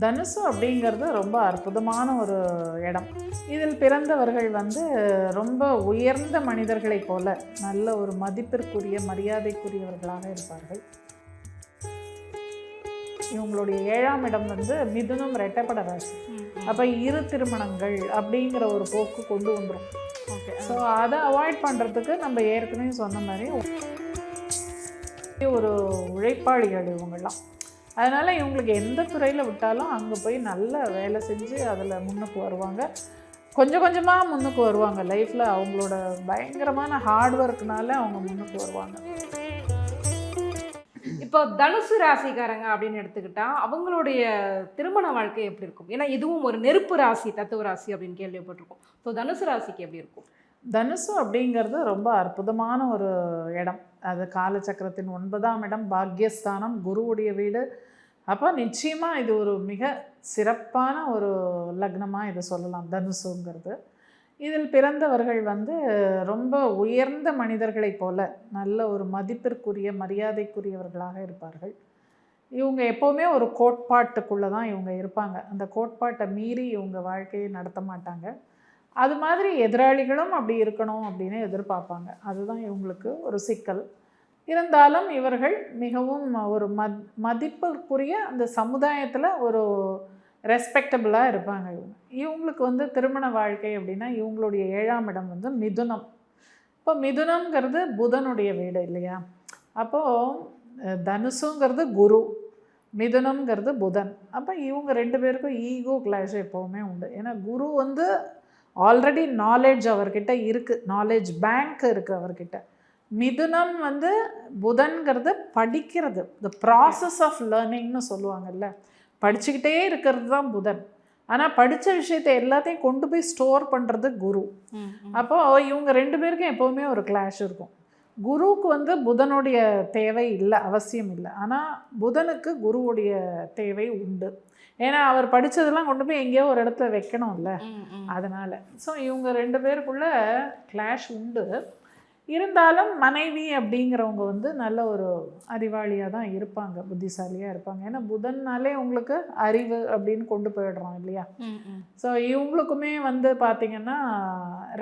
தனுசு அப்படிங்கிறது ரொம்ப அற்புதமான ஒரு இடம். இதில் பிறந்தவர்கள் ரொம்ப உயர்ந்த மனிதர்களைப் போல நல்ல ஒரு மதிப்பிற்குரிய மரியாதைக்குரியவர்களாக இருப்பார்கள். இவங்களுடைய 7ஆம் இடம் மிதுனம் ரெட்டைப்பட ராசி. அப்போ இரு திருமணங்கள் அப்படிங்கிற ஒரு போக்கு கொண்டு வந்துடும். ஓகே, ஸோ அதை அவாய்ட் பண்ணுறதுக்கு நம்ம ஏற்கனவே சொன்ன மாதிரி ஒரு உழைப்பாளிகள் இவங்கெல்லாம். அதனால் இவங்களுக்கு எந்த துறையில் விட்டாலும் அங்கே போய் நல்ல வேலை செஞ்சு அதில் முன்னுக்கு வருவாங்க. கொஞ்சம் கொஞ்சமாக முன்னுக்கு வருவாங்க. லைஃப்பில் அவங்களோட பயங்கரமான ஹார்ட் ஒர்க்னால அவங்க முன்னுக்கு வருவாங்க. இப்போ தனுசு ராசிக்காரங்க அப்படின்னு எடுத்துக்கிட்டால் அவங்களுடைய திருமண வாழ்க்கை எப்படி இருக்கும்? ஏன்னா இதுவும் ஒரு நெருப்பு ராசி, தத்துவ ராசி அப்படின்னு கேள்விப்பட்டிருக்கோம். ஸோ தனுசு ராசிக்கு எப்படி இருக்கும்? தனுசு அப்படிங்கிறது ரொம்ப அற்புதமான ஒரு இடம். அது காலச்சக்கரத்தின் 9ஆம் இடம், பாக்யஸ்தானம், குருவுடைய வீடு. அப்போ நிச்சயமாக இது ஒரு மிக சிறப்பான ஒரு லக்னமாக இதை சொல்லலாம் தனுசுங்கிறது. இதில் பிறந்தவர்கள் ரொம்ப உயர்ந்த மனிதர்களைப் போல நல்ல ஒரு மதிப்பிற்குரிய மரியாதைக்குரியவர்களாக இருப்பார்கள். இவங்க எப்போவுமே ஒரு கோட்பாட்டுக்குள்ளே தான் இவங்க இருப்பாங்க. அந்த கோட்பாட்டை மீறி இவங்க வாழ்க்கையை நடத்த மாட்டாங்க. அது மாதிரி எதிராளிகளும் அப்படி இருக்கணும் அப்படின்னு எதிர்பார்ப்பாங்க. அதுதான் இவங்களுக்கு ஒரு சிக்கல். இருந்தாலும் இவர்கள் மிகவும் ஒரு மதிப்புக்குரிய அந்த சமுதாயத்தில் ஒரு ரெஸ்பெக்டபுளாக இருப்பாங்க. இவங்களுக்கு திருமண வாழ்க்கை அப்படின்னா இவங்களுடைய 7ஆம் இடம் மிதுனம். இப்போ மிதுனம்ங்கிறது புதனுடைய வீடு இல்லையா? அப்போது தனுசுங்கிறது குரு, மிதுனம்ங்கிறது புதன். அப்போ இவங்க 2 பேருக்கும் ஈகோ கிளாஷ் எப்போவுமே உண்டு. ஏன்னா குரு ஆல்ரெடி நாலேஜ் அவர்கிட்ட இருக்குது, நாலேஜ் பேங்க் இருக்குது அவர்கிட்ட. மிதுனம் புதன்கிறது படிக்கிறது, த ப்ராசஸ் ஆஃப் லேர்னிங்னு சொல்லுவாங்கல்ல. படிச்சுக்கிட்டே இருக்கிறது தான் புதன். ஆனால் படித்த விஷயத்தை எல்லாத்தையும் கொண்டு போய் ஸ்டோர் பண்ணுறது குரு. அப்போது இவங்க 2 பேருக்கும் எப்போவுமே ஒரு கிளாஷ் இருக்கும். குருவுக்கு புதனுடைய தேவை இல்லை, அவசியம் இல்லை. ஆனால் புதனுக்கு குருவுடைய தேவை உண்டு. ஏன்னா அவர் படித்ததெல்லாம் கொண்டு போய் எங்கேயோ ஒரு இடத்துல வைக்கணும்ல, அதனால். ஸோ இவங்க 2 பேருக்குள்ளே கிளாஷ் உண்டு. இருந்தாலும் மனைவி அப்படிங்கிறவங்க நல்ல ஒரு அறிவாளியாக தான் இருப்பாங்க, புத்திசாலியாக இருப்பாங்க. ஏன்னா புதன்னாலே உங்களுக்கு அறிவு அப்படின்னு கொண்டு போயிடுறோம் இல்லையா? ஸோ இவங்களுக்குமே பார்த்திங்கன்னா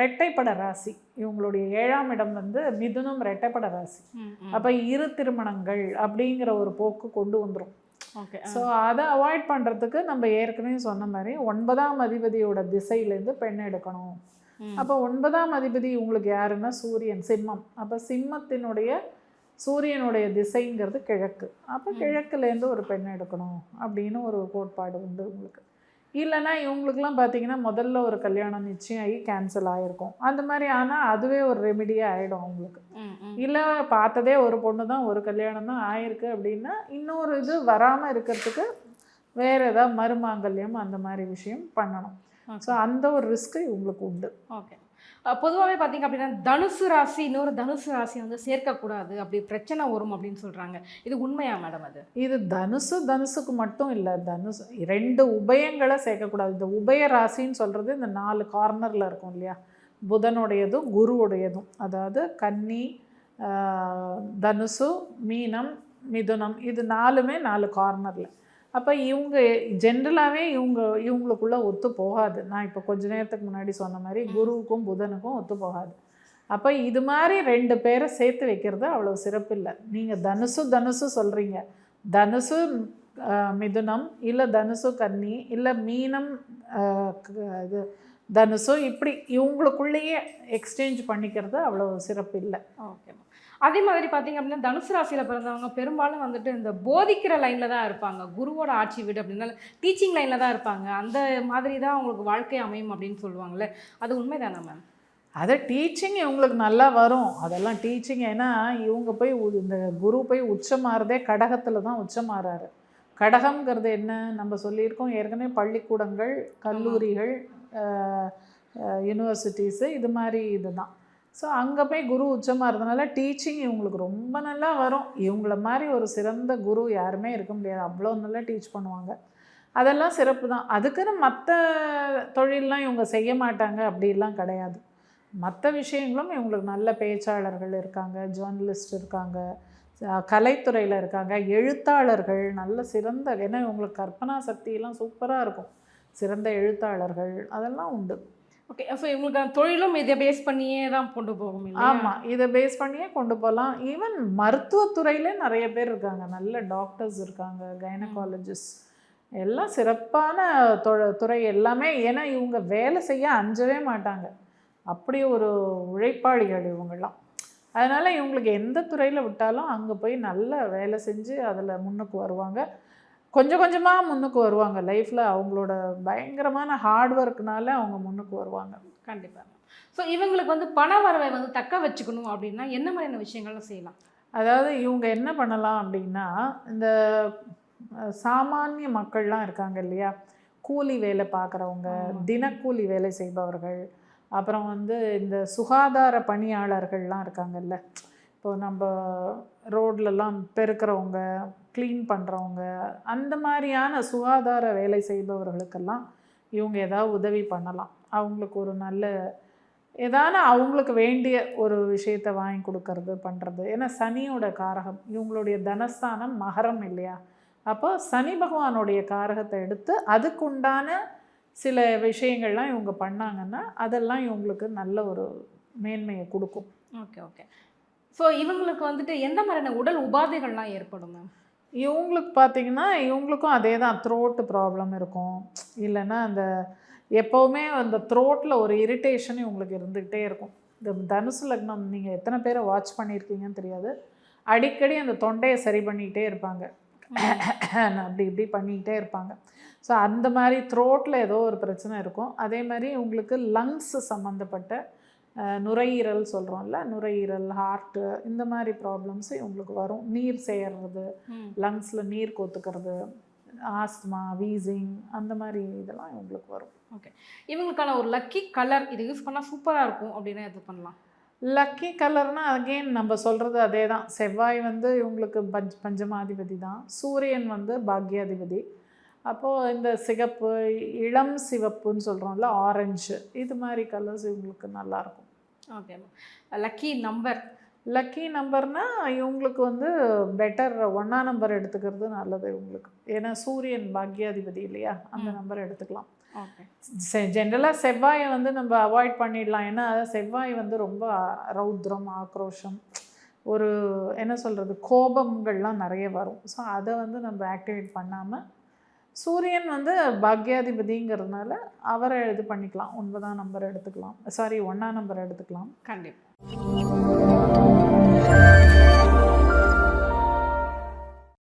ரெட்டைப்பட ராசி. இவங்களுடைய 7ஆம் இடம் மிதுனம் ரெட்டைப்பட ராசி. அப்போ இரு திருமணங்கள் அப்படிங்கிற ஒரு போக்கு கொண்டு வந்துடும். ஓகே, ஸோ அதை அவாய்ட் பண்ணுறதுக்கு நம்ம ஏற்கனவே சொன்ன மாதிரி 9ஆம் அதிபதியோட திசையிலேருந்து பெண் எடுக்கணும். அப்போ 9ஆம் அதிபதி உங்களுக்கு யாருன்னா சூரியன், சிம்மம். அப்போ சிம்மத்தினுடைய சூரியனுடைய திசைங்கிறது கிழக்கு. அப்போ கிழக்குலேருந்து ஒரு பெண் எடுக்கணும் அப்படின்னு ஒரு கோட்பாடு உண்டு உங்களுக்கு. இல்லைன்னா இவங்களுக்குலாம் பார்த்திங்கன்னா முதல்ல ஒரு கல்யாணம் நிச்சயம் ஆகி கேன்சல் ஆகிருக்கும். அந்த மாதிரி ஆனால் அதுவே ஒரு ரெமிடியாக ஆகிடும் அவங்களுக்கு. இல்லை பார்த்ததே ஒரு பொண்ணு தான், ஒரு கல்யாணம் தான் ஆயிருக்கு அப்படின்னா இன்னொரு இது வராமல் இருக்கிறதுக்கு வேறு ஏதாவது மருமாங்கல்யம் அந்த மாதிரி விஷயம் பண்ணணும். ஸோ அந்த ஒரு ரிஸ்க்கு இவங்களுக்கு உண்டு. ஓகே, பொதுவாகவே பார்த்திங்க அப்படின்னா தனுசு ராசி இன்னொரு தனுசு ராசி சேர்க்கக்கூடாது, அப்படி பிரச்சனை வரும் அப்படின்னு சொல்கிறாங்க. இது உண்மையா மேடம்? இது தனுசுக்கு மட்டும் இல்லை, தனுசு 2 உபயங்களை சேர்க்கக்கூடாது. இந்த உபய ராசின்னு சொல்கிறது இந்த 4 கார்னரில் இருக்கும் இல்லையா? புதனுடையதும் குருவுடையதும், அதாவது கன்னி, தனுசு, மீனம், மிதுனம், இது 4மே 4 கார்னரில். அப்போ இவங்க ஜென்ரலாகவே இவங்களுக்குள்ளே ஒத்து போகாது. நான் இப்போ கொஞ்ச நேரத்துக்கு முன்னாடி சொன்ன மாதிரி குருவுக்கும் புதனுக்கும் ஒத்து போகாது. அப்போ இது மாதிரி 2 பேரை சேர்த்து வைக்கிறது அவ்வளோ சிறப்பு இல்லை. நீங்கள் தனுசு சொல்கிறீங்க, தனுசு மிதுனம், இல்லை தனுசு கன்னி, இல்லை மீனம் இது தனுசு, இப்படி இவங்களுக்குள்ளேயே எக்ஸ்சேஞ்ச் பண்ணிக்கிறது அவ்வளோ சிறப்பு இல்லை. ஓகே, அதே மாதிரி பார்த்திங்க அப்படின்னா தனுசு ராசியில் பிறந்தவங்க பெரும்பாலும் இந்த போதிக்கிற லைனில் தான் இருப்பாங்க. குருவோட ஆட்சி வீடு அப்படின்னால டீச்சிங் லைனில் தான் இருப்பாங்க. அந்த மாதிரி தான் அவங்களுக்கு வாழ்க்கை அமையும் அப்படின்னு சொல்லுவாங்கள்ல, அது உண்மைதானே மேம்? அதை டீச்சிங் இவங்களுக்கு நல்லா வரும், அதெல்லாம் டீச்சிங். ஏன்னா இவங்க போய் இந்த குரு போய் உச்சமாறதே கடகத்தில் தான் உச்சமாறாரு. கடகம்ங்கிறது என்ன நம்ம சொல்லியிருக்கோம் ஏற்கனவே, பள்ளிக்கூடங்கள், கல்லூரிகள், யூனிவர்சிட்டிஸு, இது மாதிரி இதுதான். ஸோ அங்கே போய் குரு உச்சமாக இருந்தனால டீச்சிங் இவங்களுக்கு ரொம்ப நல்லா வரும். இவங்கள மாதிரி ஒரு சிறந்த குரு யாருமே இருக்க முடியாது, அவ்வளோ நல்லா டீச் பண்ணுவாங்க. அதெல்லாம் சிறப்பு தான். அதுக்குன்னு மற்ற தொழிலெலாம் இவங்க செய்ய மாட்டாங்க அப்படிலாம் கிடையாது. மற்ற விஷயங்களும் இவங்களுக்கு நல்ல பேச்சாளர்கள் இருக்காங்க, ஜேர்னலிஸ்ட் இருக்காங்க, கலைத்துறையில் இருக்காங்க, எழுத்தாளர்கள், நல்ல சிறந்த, ஏன்னா இவங்களுக்கு கற்பனா சக்தியெல்லாம் சூப்பராக இருக்கும், சிறந்த எழுத்தாளர்கள் அதெல்லாம் உண்டு. ஓகே. ஸோ இவங்களுக்கு தொழிலும் இதை பேஸ் பண்ணியே தான் கொண்டு போகும் இல்லையா? ஆமாம், இதை பேஸ் பண்ணியே கொண்டு போகலாம். ஈவன் மருத்துவத்துறையிலே நிறைய பேர் இருக்காங்க, நல்ல டாக்டர்ஸ் இருக்காங்க, கைனகாலஜிஸ்ட், எல்லாம் சிறப்பான துறை எல்லாமே. ஏன்னா இவங்க வேலை செய்ய அஞ்சவே மாட்டாங்க, அப்படி ஒரு உழைப்பாளிகள் இவங்கெல்லாம். அதனால் இவங்களுக்கு எந்த துறையில் விட்டாலும் அங்கே போய் நல்ல வேலை செஞ்சு அதில் முன்னுக்கு வருவாங்க, கொஞ்சம் கொஞ்சமாக முன்னுக்கு வருவாங்க. லைஃப்பில் அவங்களோட பயங்கரமான ஹார்ட் ஒர்க்னால அவங்க முன்னுக்கு வருவாங்க. கண்டிப்பாக. ஸோ இவங்களுக்கு வந்து பண வரவை வந்து தக்க வச்சுக்கணும் அப்படின்னா என்ன மாதிரியான விஷயங்கள்லாம் செய்யலாம்? அதாவது இவங்க என்ன பண்ணலாம் அப்படின்னா, இந்த சாமானிய மக்கள்லாம் இருக்காங்க இல்லையா, கூலி வேலை பார்க்குறவங்க, தினக்கூலி வேலை செய்பவர்கள், அப்புறம் வந்து இந்த சுகாதார பணியாளர்கள்லாம் இருக்காங்கல்ல, இப்போது நம்ம ரோட்லலாம் பெருக்கிறவங்க, க்ளீன் பண்ணுறவங்க, அந்த மாதிரியான சுகாதார வேலை செய்பவர்களுக்கெல்லாம் இவங்க ஏதாவது உதவி பண்ணலாம். அவங்களுக்கு ஒரு நல்ல ஏதான அவங்களுக்கு வேண்டிய ஒரு விஷயத்தை வாங்கி கொடுக்கறது பண்ணுறது. ஏன்னா சனியோட காரகம், இவங்களுடைய தனஸ்தானம் மகரம் இல்லையா, அப்போ சனி பகவானுடைய காரகத்தை எடுத்து அதுக்குண்டான சில விஷயங்கள்லாம் இவங்க பண்ணாங்கன்னா அதெல்லாம் இவங்களுக்கு நல்ல ஒரு மேன்மையை கொடுக்கும். Okay okay. ஸோ இவங்களுக்கு வந்துட்டு எந்த மாதிரியான உடல் உபாதைகள்லாம் ஏற்படும் மேம்? இவங்களுக்கு பார்த்திங்கன்னா இவங்களுக்கும் அதே தான், த்ரோட்டு ப்ராப்ளம் இருக்கும், இல்லைன்னா அந்த எப்போவுமே அந்த த்ரோட்டில் ஒரு இரிட்டேஷன் இவங்களுக்கு இருந்துக்கிட்டே இருக்கும். இந்த தனுசு லக்னம் நீங்கள் எத்தனை பேரை வாட்ச் பண்ணியிருக்கீங்கன்னு தெரியாது, அடிக்கடி அந்த தொண்டையை சரி பண்ணிக்கிட்டே இருப்பாங்க, அப்படி இப்படி பண்ணிக்கிட்டே இருப்பாங்க. ஸோ அந்த மாதிரி த்ரோட்டில் ஏதோ ஒரு பிரச்சனை இருக்கும். அதே மாதிரி உங்களுக்கு லங்ஸ் சம்மந்தப்பட்ட நுரையீரல் சொல்கிறோம்ல, நுரையீரல், ஹார்ட்டு, இந்த மாதிரி ப்ராப்ளம்ஸு இவங்களுக்கு வரும். நீர் சேர்றது, லங்ஸில் நீர் கோத்துக்கிறது, ஆஸ்துமா, வீசிங், அந்த மாதிரி இதெல்லாம் இவங்களுக்கு வரும். ஓகே. இவங்களுக்கான ஒரு லக்கி கலர், இது யூஸ் பண்ணால் சூப்பராக இருக்கும் அப்படின்னா எது பண்ணலாம்? லக்கி கலர்னால் அகெயின் நம்ம சொல்கிறது அதே தான். செவ்வாய் வந்து இவங்களுக்கு பஞ்சமாதிபதி தான், சூரியன் வந்து பாக்யாதிபதி. அப்போது இந்த சிகப்பு, இளம் சிவப்புன்னு சொல்கிறோம்ல, ஆரஞ்சு, இது மாதிரி கலர்ஸ் இவங்களுக்கு நல்லாயிருக்கும். ஓகே. Lucky number? லக்கி நம்பர்னால் இவங்களுக்கு வந்து பெட்டர் 1ஆம் நம்பர் எடுத்துக்கிறது நல்லது இவங்களுக்கு. ஏன்னா சூரியன் பாக்யாதிபதி இல்லையா, அந்த நம்பர் எடுத்துக்கலாம். ஓகே. ஜென்ரலாக செவ்வாயை வந்து நம்ம அவாய்ட் பண்ணிடலாம். ஏன்னா செவ்வாய் வந்து ரொம்ப ரௌத்ரம், ஆக்ரோஷம், ஒரு என்ன சொல்கிறது, கோபங்கள்லாம் நிறைய வரும். ஸோ அதை வந்து நம்ம ஆக்டிவேட் பண்ணாமல், சூரியன் வந்து பாக்யாதிபதிங்கிறதுனால அவரை இது பண்ணிக்கலாம், 9ஆம் நம்பர் எடுத்துக்கலாம், சாரி 1ஆம் நம்பர் எடுத்துக்கலாம். கண்டிப்பாக.